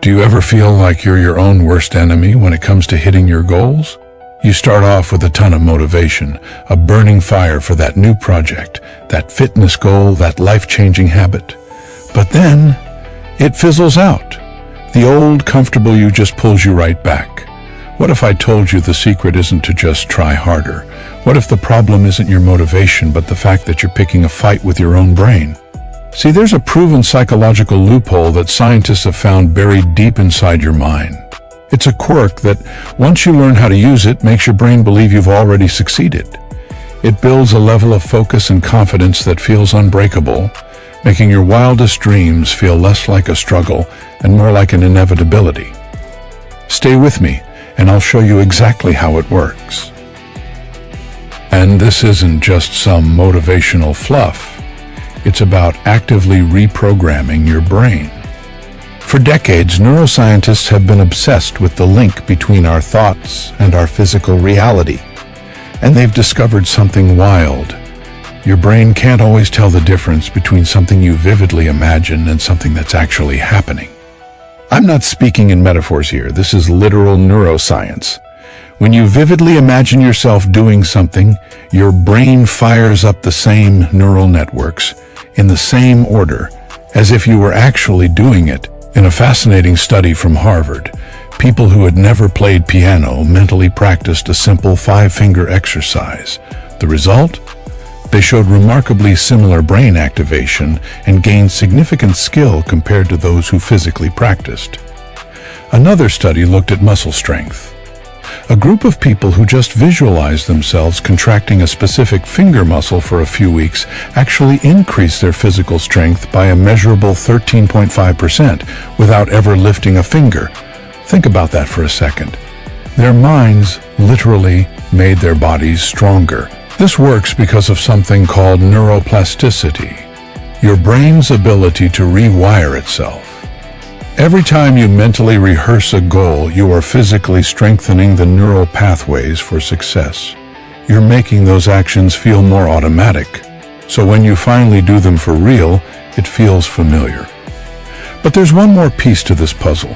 Do you ever feel like you're your own worst enemy when it comes to hitting your goals? You start off with a ton of motivation, a burning fire for that new project, that fitness goal, that life-changing habit. But then, it fizzles out. The old, comfortable you just pulls you right back. What if I told you the secret isn't to just try harder? What if the problem isn't your motivation, but the fact that you're picking a fight with your own brain? See, there's a proven psychological loophole that scientists have found buried deep inside your mind. It's a quirk that, once you learn how to use it, makes your brain believe you've already succeeded. It builds a level of focus and confidence that feels unbreakable, making your wildest dreams feel less like a struggle and more like an inevitability. Stay with me, and I'll show you exactly how it works. And this isn't just some motivational fluff. It's about actively reprogramming your brain. For decades, neuroscientists have been obsessed with the link between our thoughts and our physical reality. And they've discovered something wild. Your brain can't always tell the difference between something you vividly imagine and something that's actually happening. I'm not speaking in metaphors here. This is literal neuroscience. When you vividly imagine yourself doing something, your brain fires up the same neural networks in the same order as if you were actually doing it. In a fascinating study from Harvard, people who had never played piano mentally practiced a simple 5-finger exercise. The result? They showed remarkably similar brain activation and gained significant skill compared to those who physically practiced. Another study looked at muscle strength. A group of people who just visualized themselves contracting a specific finger muscle for a few weeks actually increased their physical strength by a measurable 13.5% without ever lifting a finger. Think about that for a second. Their minds literally made their bodies stronger. This works because of something called neuroplasticity, your brain's ability to rewire itself. Every time you mentally rehearse a goal, you are physically strengthening the neural pathways for success. You're making those actions feel more automatic, so when you finally do them for real, it feels familiar. But there's one more piece to this puzzle.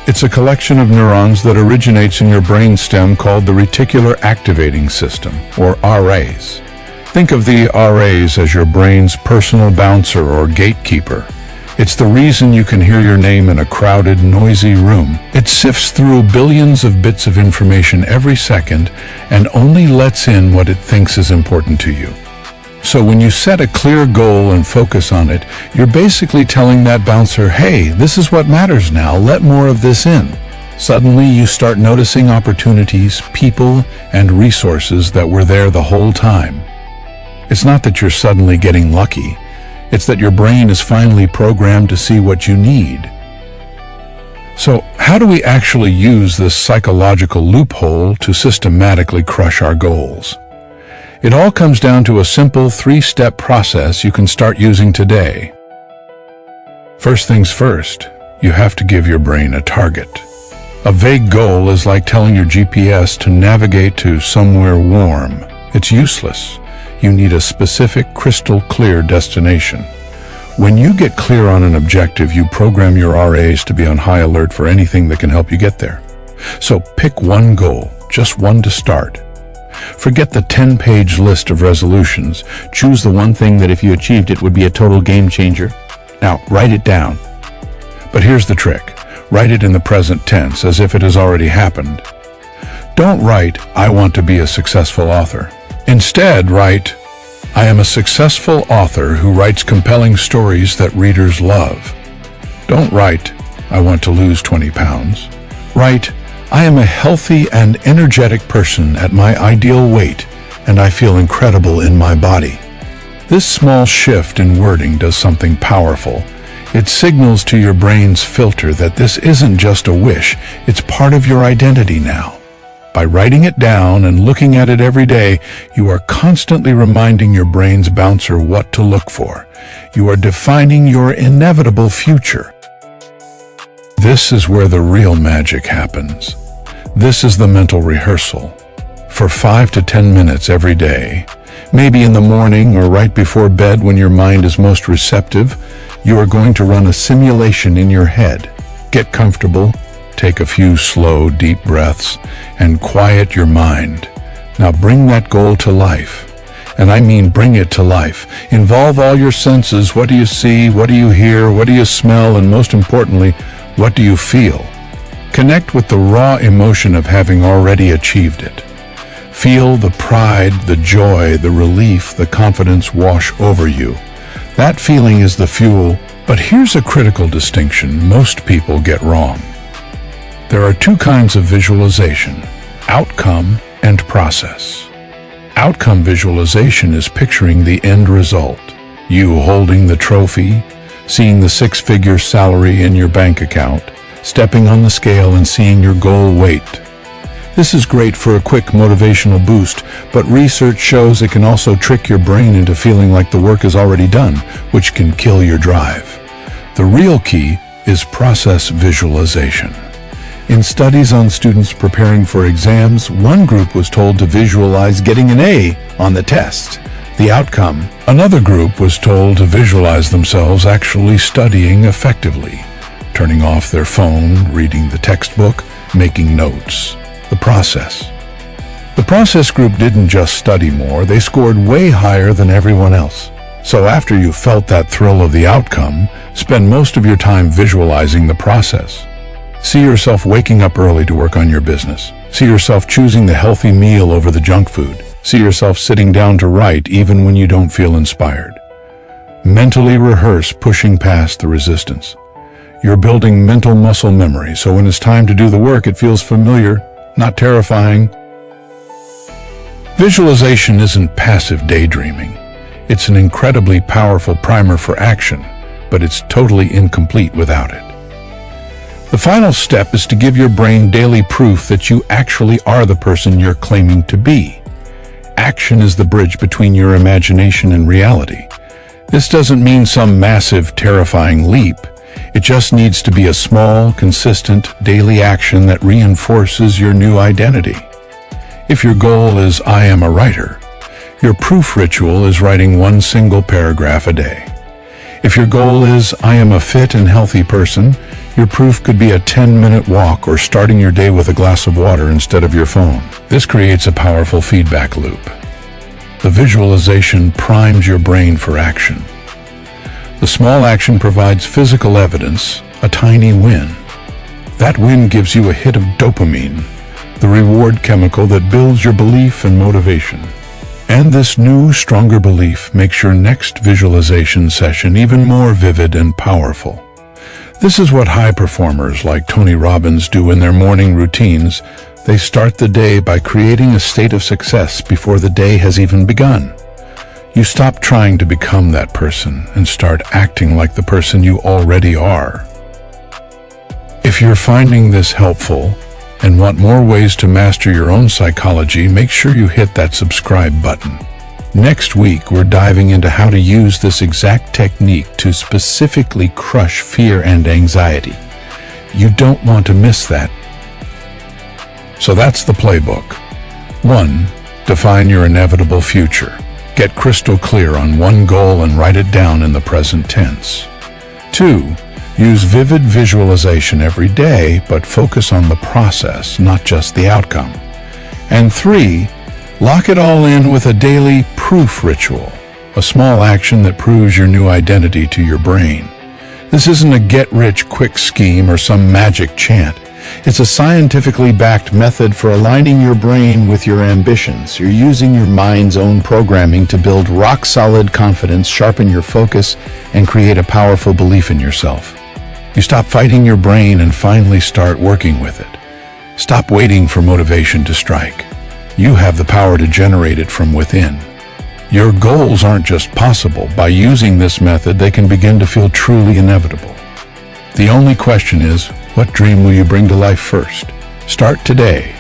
It's a collection of neurons that originates in your brainstem called the reticular activating system, or RAs. Think of the RAs as your brain's personal bouncer or gatekeeper. It's the reason you can hear your name in a crowded, noisy room. It sifts through billions of bits of information every second and only lets in what it thinks is important to you. So when you set a clear goal and focus on it, you're basically telling that bouncer, hey, this is what matters now, let more of this in. Suddenly you start noticing opportunities, people, and resources that were there the whole time. It's not that you're suddenly getting lucky. It's that your brain is finally programmed to see what you need. So, how do we actually use this psychological loophole to systematically crush our goals? It all comes down to a simple 3-step process you can start using today. First things first, you have to give your brain a target. A vague goal is like telling your GPS to navigate to somewhere warm. It's useless. You need a specific, crystal clear destination. When you get clear on an objective, you program your RAs to be on high alert for anything that can help you get there. So pick one goal, just one to start. Forget the 10-page list of resolutions. Choose the one thing that if you achieved it would be a total game changer. Now, write it down. But here's the trick. Write it in the present tense, as if it has already happened. Don't write, I want to be a successful author. Instead, write, I am a successful author who writes compelling stories that readers love. Don't write, I want to lose 20 pounds. Write, I am a healthy and energetic person at my ideal weight, and I feel incredible in my body. This small shift in wording does something powerful. It signals to your brain's filter that this isn't just a wish, it's part of your identity now. By writing it down and looking at it every day, you are constantly reminding your brain's bouncer what to look for. You are defining your inevitable future. This is where the real magic happens. This is the mental rehearsal. For 5 to 10 minutes every day, maybe in the morning or right before bed when your mind is most receptive, you are going to run a simulation in your head. Get comfortable, take a few slow, deep breaths, and quiet your mind. Now bring that goal to life. And I mean bring it to life. Involve all your senses. What do you see? What do you hear? What do you smell? And most importantly, what do you feel? Connect with the raw emotion of having already achieved it. Feel the pride, the joy, the relief, the confidence wash over you. That feeling is the fuel. But here's a critical distinction most people get wrong. There are two kinds of visualization: outcome and process. Outcome visualization is picturing the end result. You holding the trophy, seeing the six-figure salary in your bank account, stepping on the scale and seeing your goal weight. This is great for a quick motivational boost, but research shows it can also trick your brain into feeling like the work is already done, which can kill your drive. The real key is process visualization. In studies on students preparing for exams, one group was told to visualize getting an A on the test, the outcome. Another group was told to visualize themselves actually studying effectively, turning off their phone, reading the textbook, making notes. The process. The process group didn't just study more, they scored way higher than everyone else. So after you've felt that thrill of the outcome, spend most of your time visualizing the process. See yourself waking up early to work on your business. See yourself choosing the healthy meal over the junk food. See yourself sitting down to write even when you don't feel inspired. Mentally rehearse pushing past the resistance. You're building mental muscle memory, so when it's time to do the work, it feels familiar, not terrifying. Visualization isn't passive daydreaming. It's an incredibly powerful primer for action, but it's totally incomplete without it. The final step is to give your brain daily proof that you actually are the person you're claiming to be. Action is the bridge between your imagination and reality. This doesn't mean some massive, terrifying leap. It just needs to be a small, consistent, daily action that reinforces your new identity. If your goal is, I am a writer, your proof ritual is writing one single paragraph a day. If your goal is, I am a fit and healthy person, your proof could be a 10-minute walk or starting your day with a glass of water instead of your phone. This creates a powerful feedback loop. The visualization primes your brain for action. The small action provides physical evidence, a tiny win. That win gives you a hit of dopamine, the reward chemical that builds your belief and motivation. And this new, stronger belief makes your next visualization session even more vivid and powerful. This is what high performers like Tony Robbins do in their morning routines. They start the day by creating a state of success before the day has even begun. You stop trying to become that person and start acting like the person you already are. If you're finding this helpful and want more ways to master your own psychology, make sure you hit that subscribe button. Next week, we're diving into how to use this exact technique to specifically crush fear and anxiety. You don't want to miss that. So that's the playbook. 1. Define your inevitable future. Get crystal clear on one goal and write it down in the present tense. 2. Use vivid visualization every day, but focus on the process, not just the outcome. And 3. Lock it all in with a daily proof ritual, a small action that proves your new identity to your brain. This isn't a get-rich-quick scheme or some magic chant. It's a scientifically backed method for aligning your brain with your ambitions. You're using your mind's own programming to build rock-solid confidence, sharpen your focus, and create a powerful belief in yourself. You stop fighting your brain and finally start working with it. Stop waiting for motivation to strike. You have the power to generate it from within. Your goals aren't just possible. By using this method, they can begin to feel truly inevitable. The only question is, what dream will you bring to life first? Start today.